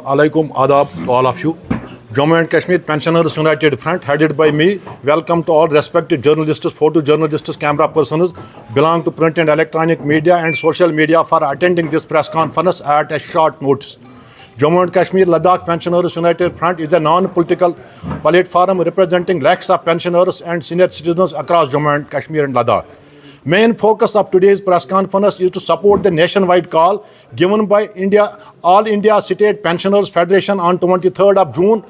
alaikum adab to all of you. Jammu and Kashmir Pensioners United Front, headed by me, welcome to all respected journalists, photojournalists, camera persons, belong to print and electronic media and social media for attending this press conference at a short notice. Jammu and Kashmir Ladakh Pensioners United Front is a non-political platform representing lakhs of pensioners and senior citizens across Jammu and Kashmir and Ladakh. Main focus of today's press conference is to support the nationwide call given by All India State Pensioners Federation on 23rd of June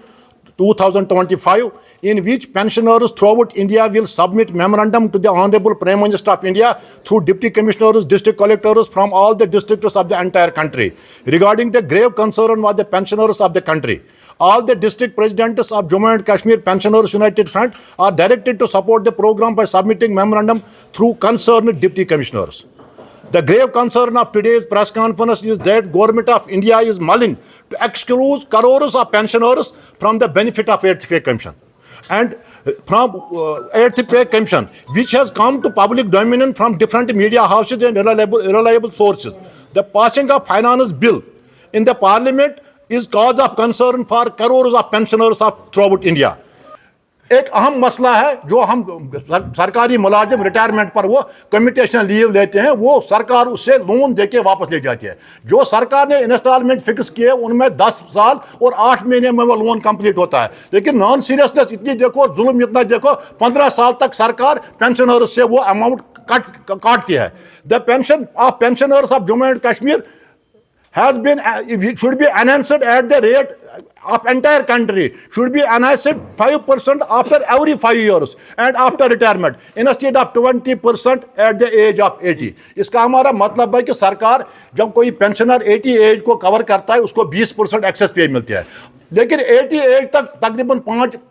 2025, in which pensioners throughout India will submit memorandum to the Honorable Prime Minister of India through Deputy Commissioners, District Collectors from all the districts of the entire country regarding the grave concern of the pensioners of the country. All the district presidents of Jammu and Kashmir Pensioners United Front are directed to support the program by submitting memorandum through concerned Deputy Commissioners. The grave concern of today's press conference is that Government of India is mulling to exclude crores of pensioners from the benefit of 8th Pay Commission. And from 8th Pay Commission, which has come to public domain from different media houses and reliable sources. The passing of finance bill in the parliament is cause of concern for crores of pensioners of throughout India. एक अहम मसला है जो हम सरकारी मुलाजिम retirement पर वो कम्यूटेशन लीव लेते हैं, वो सरकार उससे लोन देके वापस ले जाती है. जो सरकार ने इंस्टॉलमेंट फिक्स किए उनमें 10 साल और 8 महीने में वो लोन कंप्लीट होता है. लेकिन नॉन सीरियसनेस इतनी देखो, जुल्म इतना देखो, 15 साल तक सरकार पेंशनर्स से वो अमाउंट काटती है. The pension of pensioners of Jammu and Kashmir has been should be enhanced at the rate of entire country, should be enhanced 5% after every 5 years and after retirement instead of 20% at the age of 80. इसका हमारा मतलब है कि सरकार जब कोई pensioner 80 as को cover करता है उसको 20% एक्सेस पे मिलती है, लेकिन 80 एज तक तकरीबन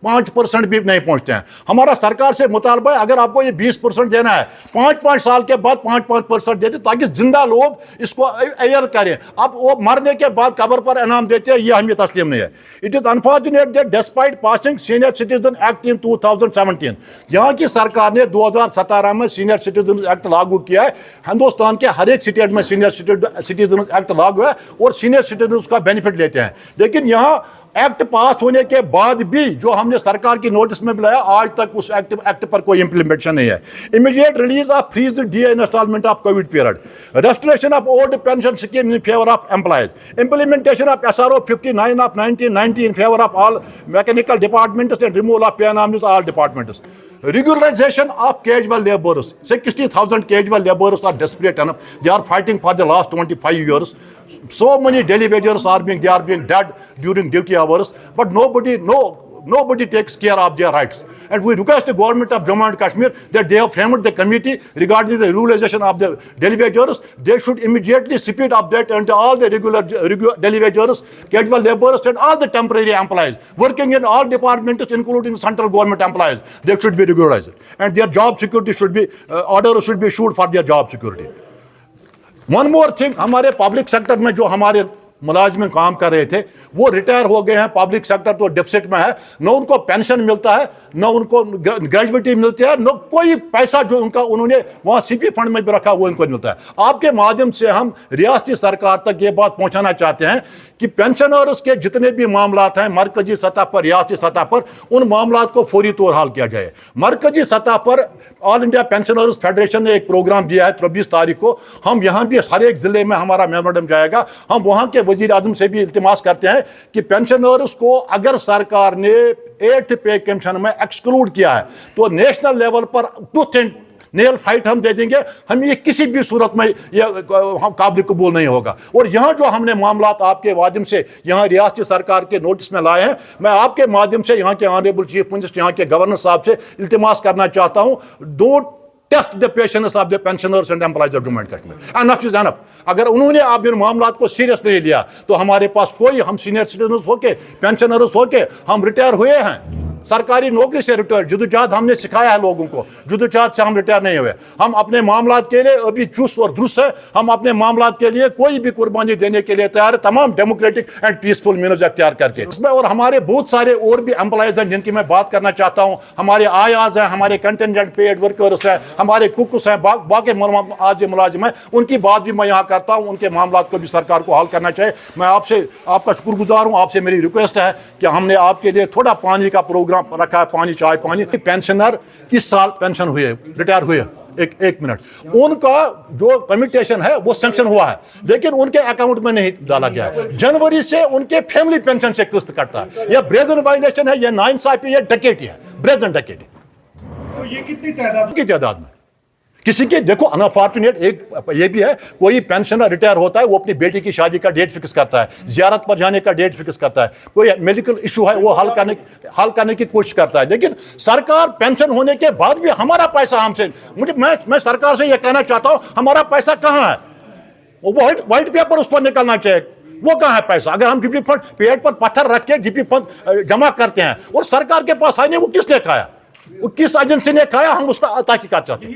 5% भी नहीं पहुंचते हैं. हमारा सरकार से मुतालबा है अगर आपको ये 20% देना है 5-5 साल के बाद 5-5% देते ताकि जिंदा लोग इसको अवेयर करें. अब वो मरने के बाद कब्र पर इनाम देते हैं, ये हमें तस्लीम नहीं है. It is unfortunate that despite passing senior citizen act in 2017, यहाँ की सरकार ने 2017 में सीनियर सिटीजन एक्ट लागू किया है. हिंदुस्तान के हर एक स्टेट में सीनियर सिटीजन एक्ट लागू है और सीनियर सिटीजन उसका बेनिफिट लेते हैं. लेकिन यहाँ एक्ट पास होने के बाद भी जो हमने सरकार की नोटिस में बुलाया आज तक उस एक्ट पर कोई इंप्लीमेंटेशन नहीं है. Immediate release of freeze D installment of Covid period, restoration of old pension scheme in favour of employees, implementation of SRO 59 of 1990 in favour of all mechanical departments and removal of pay anomalies all departments, regularization of casual laborers. 60,000 casual laborers are desperate enough. They are fighting for the last 25 years. So many daily wagers are being dead during duty hours, but nobody takes care of their rights. And we request the government of Jammu and Kashmir that they have framed the committee regarding the regularization of the daily wagers. They should immediately speed up that, and all the regular daily wagers, casual laborers and all the temporary employees working in all departments including central government employees, they should be regularized and their job security should be orders should be issued for their job security. One more thing, हमारे public sector में जो हमारे मुलाजिम काम कर रहे थे वो रिटायर हो गए हैं. पब्लिक सेक्टर तो डेफिसिट में है, न उनको पेंशन मिलता है, न उनको ग्रेजुएटी मिलती है, न कोई पैसा जो उन्होंने वहाँ CP फंड में भी रखा वो इनको मिलता है. आपके माध्यम से हम रियासती सरकार तक ये बात पहुँचाना चाहते हैं कि पेंशनर्स के जितने भी मामला हैं मरकजी सतह पर, रियासती सतह पर, उन मामला को फौरी तौर हाल किया जाए. मरकजी सतह पर ऑल इंडिया पेंशनर्स फेडरेशन ने एक प्रोग्राम दिया है 23 तारीख को. हम यहाँ भी हर एक जिले में हमारा मेमोरेंडम जाएगा. हम वहाँ के वजीर आजम से भी इल्तिमास करते हैं कि पेंशनर्स को अगर सरकार ने 8th पे कमीशन में एक्सक्लूड किया है तो नेशनल लेवल पर टूथ एंड नेल फाइट हम दे देंगे. हम ये किसी भी सूरत में ये काबिल कबूल नहीं होगा. और यहाँ जो हमने मामला आपके माध्यम से यहाँ रियासती सरकार के नोटिस में लाए हैं, मैं आपके माध्यम से यहाँ के ऑनरेबल चीफ मिनिस्टर, यहाँ के गवर्नर साहब से इल्तिमास करना चाहता हूँ, don't test the patience of the pensioners and employees of Jammu and Kashmir. Enough is enough. अगर उन्होंने आप इन मामला को सीरियस नहीं लिया तो हमारे पास कोई, हम सीनियर सिटीजन होके, पेंशनर्स होके हम रिटायर हुए हैं, सरकारी नौकरी से रिटायर, जदोजहद हमने सिखाया है लोगों को, जदोजहद से हम रिटायर नहीं हुए। हम अपने मामलात के लिए अभी चुस्त और दुरुस्त है, हम अपने मामलात के लिए कोई भी कुर्बानी देने के लिए तैयार है, तमाम डेमोक्रेटिक एंड पीसफुल मीन्स अख्तियार करके। इसमें और हमारे बहुत सारे और भी एम्प्लॉयज हैं जिनकी मैं बात करना चाहता हूँ। हमारे आयाज हैं, हमारे कंटेंजेंट पेड वर्कर्स हैं, हमारे कुक्स हैं, बाकी आज मुलाजिम हैं, उनकी बात भी मैं यहाँ करता हूँ। उनके मामलात को भी सरकार को हल करना चाहिए। मैं आपसे आपका शुक्रगुजार हूँ, आपसे मेरी रिक्वेस्ट है कि हमने आपके लिए थोड़ा पानी का प्रोग्राम रखा है, पानी चाय पानी। पेंशनर इस साल पेंशन हुए, रिटायर हुए, एक मिनट, उनका जो कम्यूटेशन है वो सैंक्शन हुआ है, लेकिन उनके अकाउंट में नहीं डाला गया है। जनवरी से उनके फैमिली पेंशन से किस्त कटता है। यह ब्रेजन वायलेशन है, यह नाइंसाफी है, डकैती है, ब्रेजन डकैती। तो ये कितनी तादाद की तादाद में किसी के, देखो अनफॉर्चुनेट एक ये भी है, कोई पेंशनर रिटायर होता है वो अपनी बेटी की शादी का डेट फिक्स करता है, जियारत पर जाने का डेट फिक्स करता है, कोई मेडिकल इशू है वो हल करने की कोशिश करता है। लेकिन सरकार पेंशन होने के बाद भी हमारा पैसा हमसे, मैं सरकार से ये कहना चाहता हूं, हमारा पैसा कहां है? वो व्हाइट पेपर उस पर निकलना चाहिए, वो कहां है पैसा? अगर हम जीपी फंड पेट पर पत्थर रख के जीपी फंड जमा करते हैं और सरकार के पास आने, वो किसने खाया, वो किस एजेंसी ने खाया, हम उसका तहकीकात चाहते हैं।